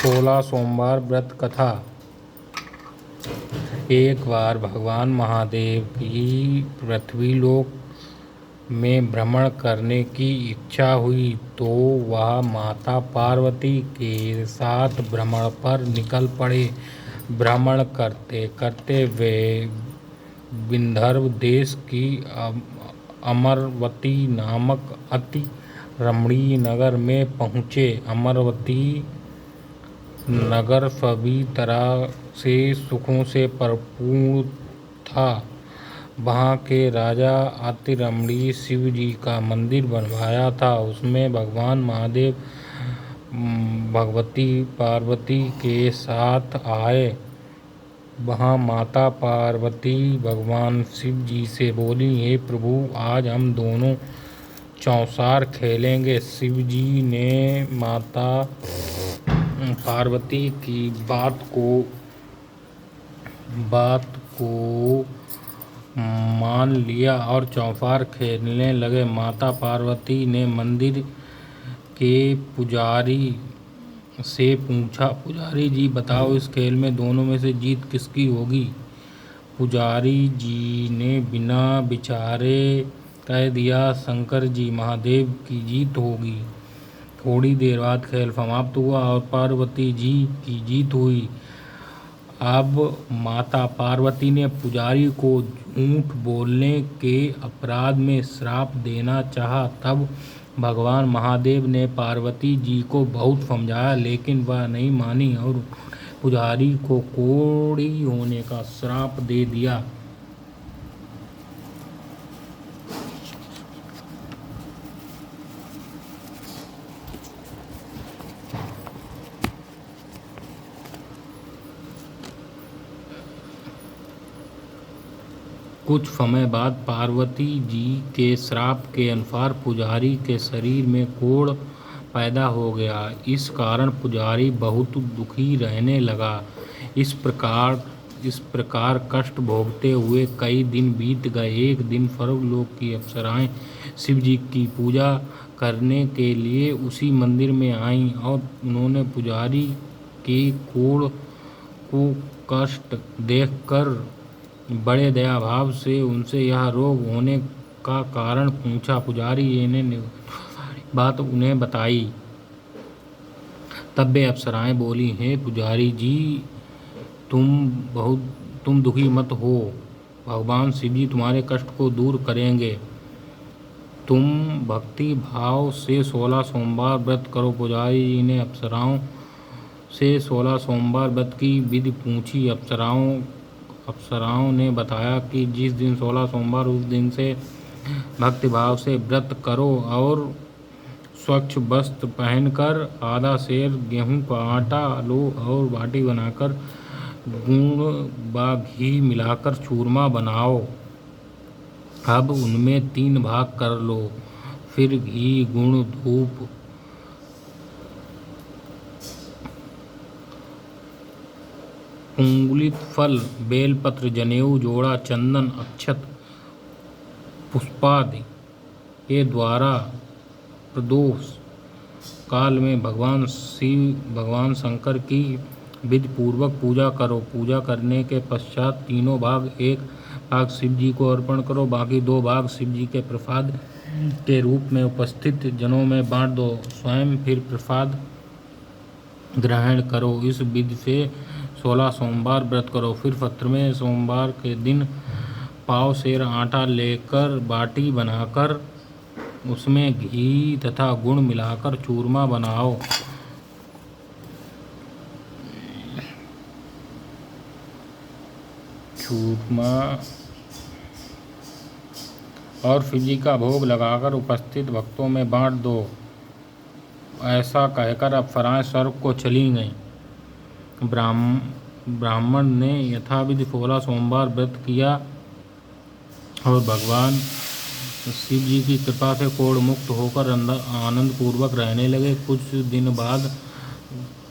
16 सोमवार व्रत कथा। एक बार भगवान महादेव की पृथ्वीलोक में भ्रमण करने की इच्छा हुई तो वह माता पार्वती के साथ भ्रमण पर निकल पड़े। भ्रमण करते करते वे विंध्य देश की अमरावती नामक अति रमणीय नगर में पहुँचे। अमरावती नगर सभी तरह से सुखों से भरपूर था। वहाँ के राजा अति रमणीय शिव जी का मंदिर बनवाया था। उसमें भगवान महादेव भगवती पार्वती के साथ आए। वहाँ माता पार्वती भगवान शिव जी से बोली, हे प्रभु, आज हम दोनों चौसार खेलेंगे। शिव जी ने माता पार्वती की बात को मान लिया और चौसार खेलने लगे। माता पार्वती ने मंदिर के पुजारी से पूछा, पुजारी जी बताओ, इस खेल में दोनों में से जीत किसकी होगी? पुजारी जी ने बिना विचारे कह दिया, शंकर जी महादेव की जीत होगी। थोड़ी देर बाद खेल समाप्त हुआ और पार्वती जी की जीत हुई। अब माता पार्वती ने पुजारी को झूठ बोलने के अपराध में श्राप देना चाहा। तब भगवान महादेव ने पार्वती जी को बहुत समझाया, लेकिन वह नहीं मानी और पुजारी को कोढ़ी होने का श्राप दे दिया। कुछ समय बाद पार्वती जी के श्राप के अनुसार पुजारी के शरीर में कोढ़ पैदा हो गया। इस कारण पुजारी बहुत दुखी रहने लगा। इस प्रकार कष्ट भोगते हुए कई दिन बीत गए। एक दिन स्वर्गलोक की अप्सराएं शिव जी की पूजा करने के लिए उसी मंदिर में आईं और उन्होंने पुजारी के कोढ़ को कष्ट देखकर बड़े दया भाव से उनसे यह रोग होने का कारण पूछा। पुजारी ने बात उन्हें बताई। तब वे अप्सराएं बोली, हे पुजारी जी, तुम दुखी मत हो, भगवान शिव जी तुम्हारे कष्ट को दूर करेंगे। तुम भक्ति भाव से 16 सोमवार व्रत करो। पुजारी जी ने अप्सराओं से 16 सोमवार व्रत की विधि पूछी। अप्सराओं ने बताया कि जिस दिन 16 सोमवार, उस दिन से भक्तिभाव से व्रत करो और स्वच्छ वस्त्र पहनकर आधा सेर गेहूं का आटा लो और बाटी बनाकर गुड़ व घी मिलाकर चूरमा बनाओ। अब उनमें 3 भाग कर लो। फिर घी, गुड़, धूप, अंगुलित फल, बेलपत्र, जनेऊ, जोड़ा, चंदन, अक्षत, पुष्पादि के द्वारा प्रदोष काल में भगवान शिव, भगवान शंकर की विधि पूर्वक पूजा करो। पूजा करने के पश्चात तीनों भाग, एक भाग शिव जी को अर्पण करो, बाकी 2 भाग शिव जी के प्रसाद के रूप में उपस्थित जनों में बांट दो। स्वयं फिर प्रसाद ग्रहण करो। इस विधि से 16 सोमवार व्रत करो। फिर 17वें सोमवार के दिन पाव सेर आटा लेकर बाटी बनाकर उसमें घी तथा गुड़ मिलाकर चूरमा बनाओ। चूरमा और शिव जी का भोग लगाकर उपस्थित भक्तों में बांट दो। ऐसा कहकर अप्सराएं स्वर्ग को चली गईं। ब्राह्मण ने यथाविधि 16 सोमवार व्रत किया और भगवान शिव जी की कृपा से कोढ़ मुक्त होकर आनंद पूर्वक रहने लगे। कुछ दिन बाद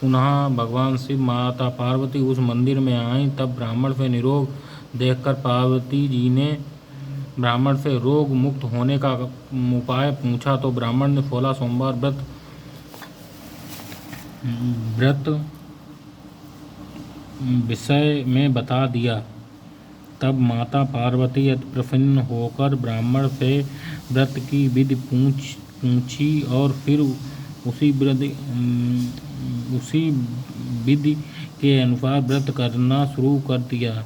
पुनः भगवान शिव, माता पार्वती उस मंदिर में आईं। तब ब्राह्मण से निरोग देखकर पार्वती जी ने ब्राह्मण से रोग मुक्त होने का उपाय पूछा तो ब्राह्मण ने 16 सोमवार व्रत विषय में बता दिया। तब माता पार्वती अति प्रसन्न होकर ब्राह्मण से व्रत की विधि पूछी और फिर उसी विधि के अनुसार व्रत करना शुरू कर दिया।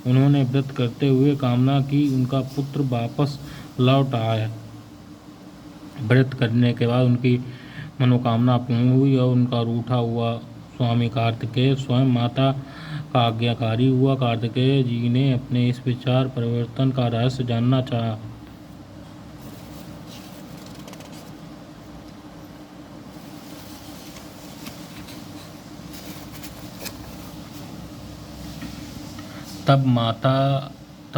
उन्होंने व्रत करते हुए कामना की उनका पुत्र वापस लौट आए। व्रत करने के बाद उनकी मनोकामना पूर्ण हुई और उनका रूठा हुआ स्वामी कार्तिकेय स्वयं माता का आज्ञाकारी हुआ। कार्तिकेय जी ने अपने इस विचार परिवर्तन का रहस्य जानना चाहा। तब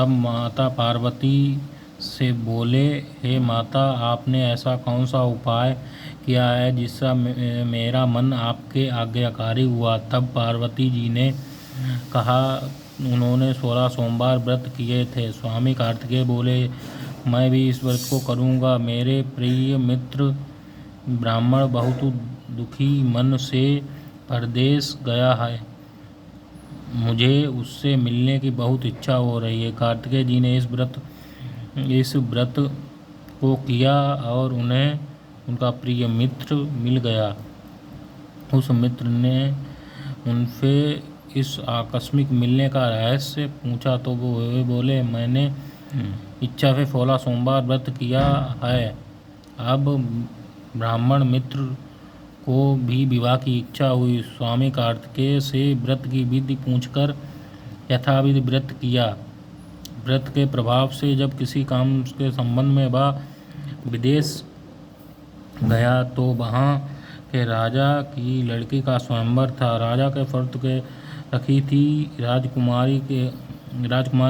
माता पार्वती से बोले, हे माता, आपने ऐसा कौन सा उपाय किया है जिससे मेरा मन आपके आज्ञाकारी हुआ। तब पार्वती जी ने कहा, उन्होंने 16 सोमवार व्रत किए थे। स्वामी कार्तिकेय बोले, मैं भी इस व्रत को करूँगा। मेरे प्रिय मित्र ब्राह्मण बहुत दुखी मन से परदेश गया है, मुझे उससे मिलने की बहुत इच्छा हो रही है। कार्तिकेय जी ने इस व्रत को किया और उन्हें उनका प्रिय मित्र मिल गया। उस मित्र ने उनसे इस आकस्मिक मिलने का रहस्य पूछा तो वो बोले, मैंने इच्छा से 16 सोमवार व्रत किया है। अब ब्राह्मण मित्र को भी विवाह की इच्छा हुई। स्वामी कार्तिकेय से व्रत की विधि पूछकर यथाविधि व्रत किया। व्रत के प्रभाव से जब किसी काम के संबंध में वह विदेश गया तो वहाँ के राजा की लड़की का स्वयंवर था। राजा के शर्त के रखी थी, राजकुमार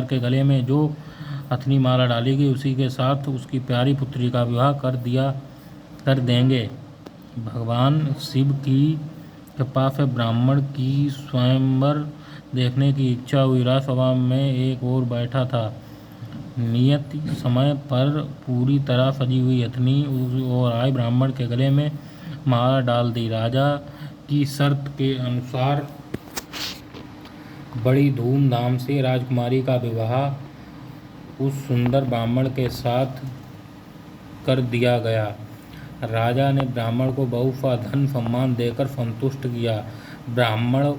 के गले में जो हथनी माला डालेगी उसी के साथ उसकी प्यारी पुत्री का विवाह कर देंगे। भगवान शिव की कृपा से ब्राह्मण की स्वयंवर देखने की इच्छा हुई। राजसभा में एक और बैठा था। नियत समय पर पूरी तरह सजी हुई हथनी और आए ब्राह्मण के गले में माला डाल दी। राजा की शर्त के अनुसार बड़ी धूमधाम से राजकुमारी का विवाह उस सुंदर ब्राह्मण के साथ कर दिया गया। राजा ने ब्राह्मण को बहुत धन सम्मान देकर संतुष्ट किया। ब्राह्मण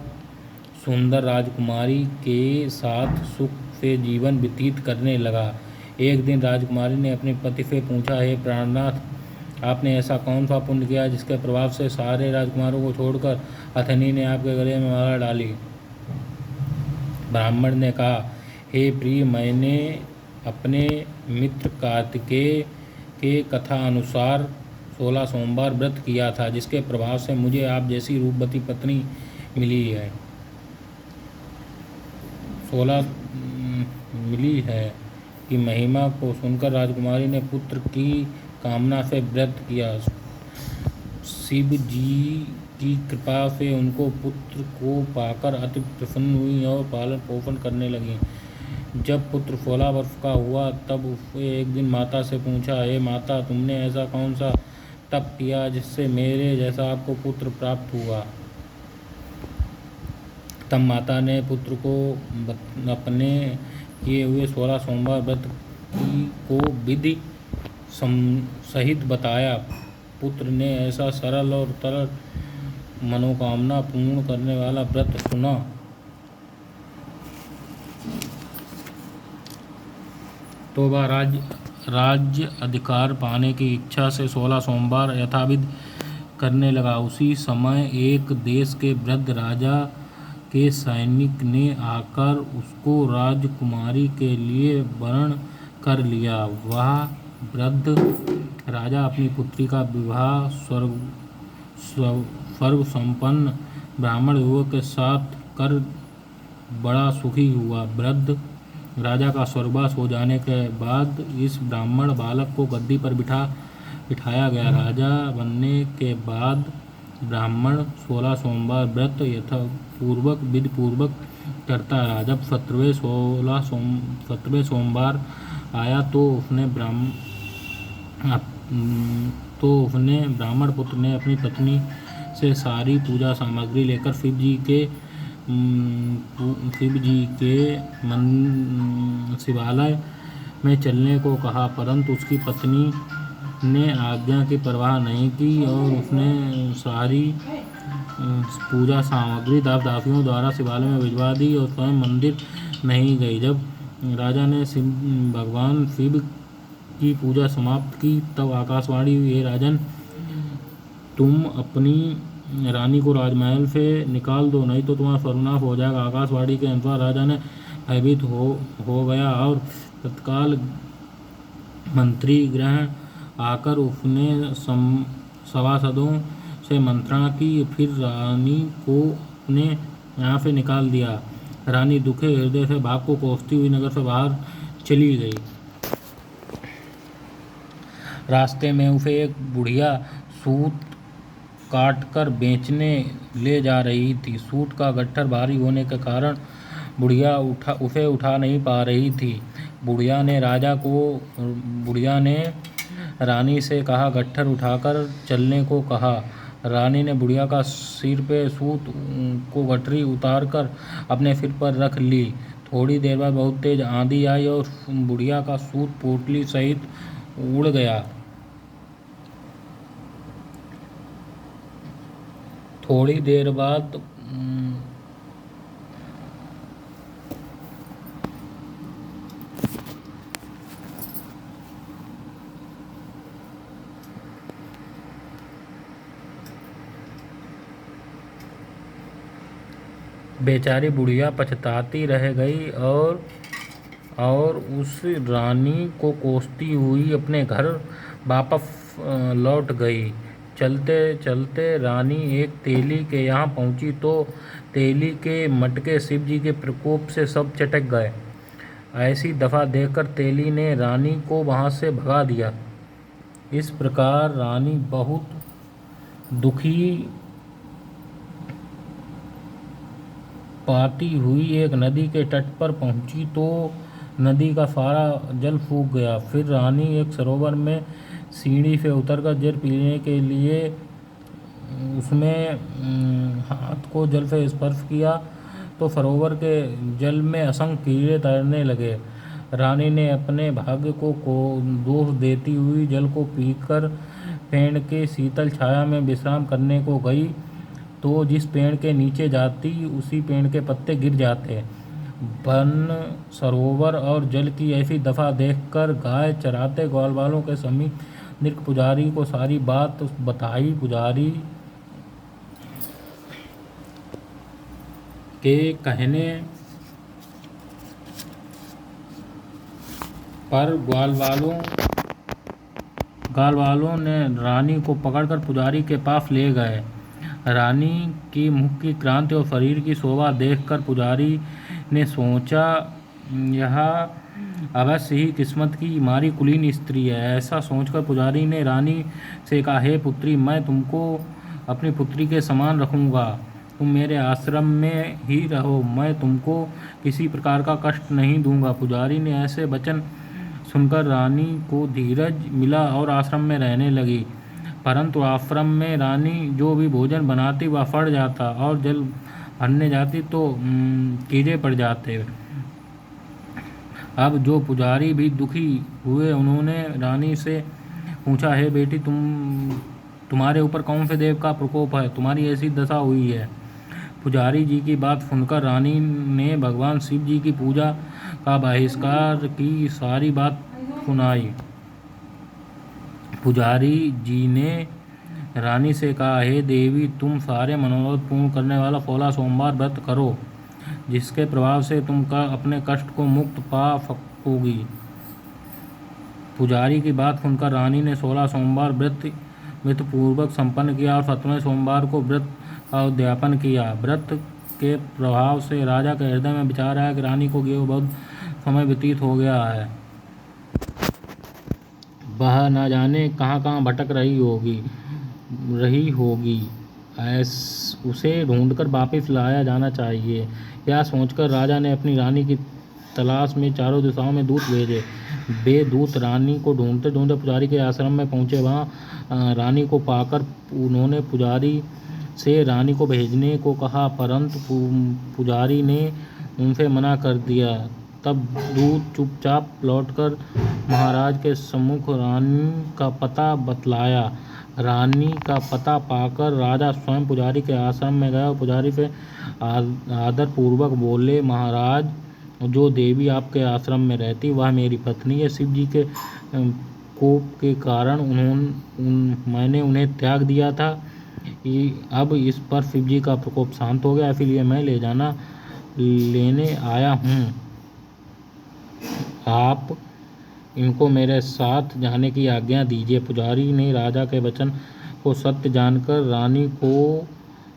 सुंदर राजकुमारी के साथ सुख से जीवन व्यतीत करने लगा। एक दिन राजकुमारी ने अपने पति से पूछा, हे प्राणनाथ, आपने ऐसा कौन सा पुण्य किया जिसके प्रभाव से सारे राजकुमारों को छोड़कर हथनी ने आपके गले में माला डाली। ब्राह्मण ने कहा, हे प्रिय, मैंने अपने मित्र कार्तिकेय के कथा अनुसार 16 सोमवार व्रत किया था, जिसके प्रभाव से मुझे आप जैसी रूपवती पत्नी मिली है कि महिमा को सुनकर राजकुमारी ने पुत्र की कामना से व्रत किया। शिव जी की कृपा से उनको पुत्र को पाकर अति प्रसन्न हुई और पालन पोषण करने लगी। जब पुत्र 16 वर्ष का हुआ तब उसने एक दिन माता से पूछा, हे माता, तुमने ऐसा कौन सा तप किया जिससे मेरे जैसा आपको पुत्र प्राप्त हुआ। तब माता ने पुत्र को अपने किए हुए 16 सोमवार व्रत को विधि सहित बताया। पुत्र ने ऐसा सरल और तरल मनोकामना पूर्ण करने वाला व्रत सुना। तो वह राज्य अधिकार पाने की इच्छा से 16 सोमवार यथाविधि करने लगा। उसी समय एक देश के वृद्ध राजा के सैनिक ने आकर उसको राजकुमारी के लिए वरण कर लिया। वह वृद्ध राजा अपनी पुत्री का विवाह सर्वसंपन्न ब्राह्मण युवक के साथ कर बड़ा सुखी हुआ। वृद्ध राजा का स्वर्गवास हो जाने के बाद इस ब्राह्मण बालक को गद्दी पर बिठाया गया। राजा बनने के बाद ब्राह्मण 16 सोमवार व्रत विधिपूर्वक करता रहा। जब 17वें सोमवार आया तो ब्राह्मण पुत्र ने अपनी पत्नी से सारी पूजा सामग्री लेकर शिव जी के शिव जी के शिवालय में चलने को कहा, परंतु उसकी पत्नी ने आज्ञा की परवाह नहीं की और उसने सारी पूजा सामग्री दासियों द्वारा शिवालय में भिजवा दी और स्वयं मंदिर नहीं गई। जब राजा ने भगवान शिव की पूजा समाप्त की तब आकाशवाणी हुई, हे राजन, तुम अपनी रानी को राजमहल से निकाल दो, नहीं तो तुम्हारा सर्वनाश हो जाएगा। आकाशवाणी के अनुसार राजा ने भयभीत हो गया और तत्काल मंत्री गृह आकर उसने सभासदों से मंत्रणा की, फिर रानी को अपने यहाँ से निकाल दिया। रानी दुखे हृदय से भाग को कोसती हुई नगर से बाहर चली गई। रास्ते में उसे एक बुढ़िया सूत काटकर बेचने ले जा रही थी। सूत का गट्ठर भारी होने के कारण बुढ़िया उसे उठा नहीं पा रही थी। बुढ़िया ने रानी से कहा, गट्ठर उठाकर चलने को कहा। रानी ने बुढ़िया का सिर पे सूत को गठरी उतारकर अपने सिर पर रख ली। थोड़ी देर बाद बहुत तेज आंधी आई और बुढ़िया का सूत पोटली सहित उड़ गया। थोड़ी देर बाद बेचारी बुढ़िया पछताती रह गई और उस रानी को कोसती हुई अपने घर वापस लौट गई। चलते चलते रानी एक तेली के यहाँ पहुँची तो तेली के मटके शिव जी के प्रकोप से सब चटक गए। ऐसी दफा देखकर तेली ने रानी को वहाँ से भगा दिया। इस प्रकार रानी बहुत दुखी पाती हुई एक नदी के तट पर पहुंची तो नदी का सारा जल सूख गया। फिर रानी एक सरोवर में सीढ़ी से उतरकर जल पीने के लिए उसमें हाथ को जल से स्पर्श किया तो सरोवर के जल में असंख्य कीड़े तैरने लगे। रानी ने अपने भाग्य को दोष देती हुई जल को पीकर पेड़ के शीतल छाया में विश्राम करने को गई तो जिस पेड़ के नीचे जाती उसी पेड़ के पत्ते गिर जाते। वन, सरोवर और जल की ऐसी दफा देखकर गाय चराते ग्वालवालों के समीप नृप पुजारी को सारी बात बताई। पुजारी के कहने पर ग्वालवालों ने रानी को पकड़कर पुजारी के पास ले गए। रानी की मुख की क्रांति और शरीर की शोभा देखकर पुजारी ने सोचा, यह अवश्य ही किस्मत की मारी कुलीन स्त्री है। ऐसा सोचकर पुजारी ने रानी से कहा, हे पुत्री, मैं तुमको अपनी पुत्री के समान रखूँगा। तुम मेरे आश्रम में ही रहो, मैं तुमको किसी प्रकार का कष्ट नहीं दूंगा। पुजारी ने ऐसे वचन सुनकर रानी को धीरज मिला और आश्रम में रहने लगी। परंतु आश्रम में रानी जो भी भोजन बनाती वह फट जाता और जल भरने जाती तो कीड़े पड़ जाते। अब जो पुजारी भी दुखी हुए, उन्होंने रानी से पूछा, हे बेटी, तुम्हारे ऊपर कौन से देव का प्रकोप है, तुम्हारी ऐसी दशा हुई है। पुजारी जी की बात सुनकर रानी ने भगवान शिव जी की पूजा का बहिष्कार की सारी बात सुनाई। पुजारी जी ने रानी से कहा, हे देवी, तुम सारे मनोरथ पूर्ण करने वाला 16 सोमवार व्रत करो, जिसके प्रभाव से तुम अपने कष्ट को मुक्त पा सकोगी। पुजारी की बात सुनकर रानी ने 16 सोमवार व्रत पूर्वक संपन्न किया और 17वें सोमवार को व्रत का उद्यापन किया। व्रत के प्रभाव से राजा के हृदय में विचार आया कि रानी को बहुत समय व्यतीत हो गया है, वह न जाने कहाँ कहाँ भटक रही होगी, उसे ढूंढकर वापस लाया जाना चाहिए। यह सोचकर राजा ने अपनी रानी की तलाश में चारों दिशाओं में दूत भेजे। वे दूत रानी को ढूंढते ढूंढते पुजारी के आश्रम में पहुँचे। वहाँ रानी को पाकर उन्होंने पुजारी से रानी को भेजने को कहा, परंतु पुजारी ने उनसे मना कर दिया। तब दूत चुपचाप लौटकर महाराज के सम्मुख रानी का पता बतलाया। रानी का पता पाकर राजा स्वयं पुजारी के आश्रम में गए और पुजारी से आदरपूर्वक बोले, महाराज, जो देवी आपके आश्रम में रहती वह मेरी पत्नी है। शिव जी के कोप के कारण मैंने उन्हें त्याग दिया था। अब इस पर शिव जी का प्रकोप शांत हो गया, इसलिए मैं लेने आया हूँ। आप इनको मेरे साथ जाने की आज्ञा दीजिए। पुजारी ने राजा के वचन को सत्य जानकर रानी को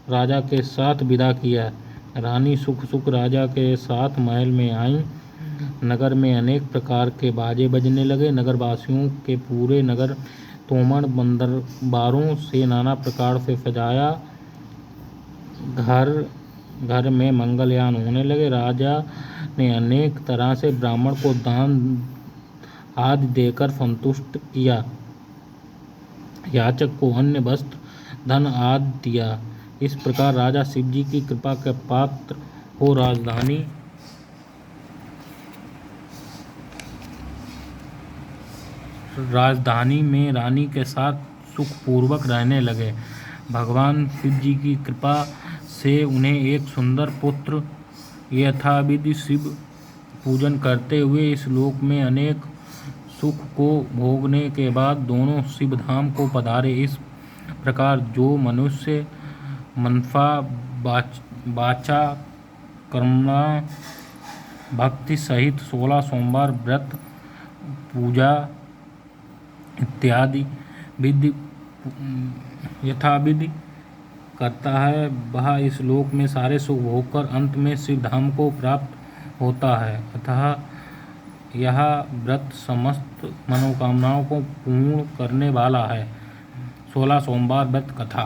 राजा के साथ विदा किया। रानी सुख सुख राजा के साथ महल में आई। नगर में अनेक प्रकार के बाजे बजने लगे। नगरवासियों के पूरे नगर तोमड़ बंदरबारों से नाना प्रकार से सजाया। घर घर में मंगलयान होने लगे। राजा ने अनेक तरह से ब्राह्मण को दान आदि देकर संतुष्ट किया। याचक को अन्न, वस्त्र, धन आदि दिया। इस प्रकार राजा शिव जी की कृपा के पात्र हो राजधानी में रानी के साथ सुखपूर्वक रहने लगे। भगवान शिव जी की कृपा से उन्हें एक सुंदर पुत्र यथाविधि शिव पूजन करते हुए इस लोक में अनेक सुख को भोगने के बाद दोनों शिव धाम को पधारे। इस प्रकार जो मनुष्य मनसा वाचा कर्मणा भक्ति सहित 16 सोमवार व्रत, पूजा इत्यादि विधि यथाविधि करता है, वह इस लोक में सारे सुख भोगकर अंत में शिव धाम को प्राप्त होता है। अतः यह व्रत समस्त मनोकामनाओं को पूर्ण करने वाला है। 16 सोमवार व्रत कथा।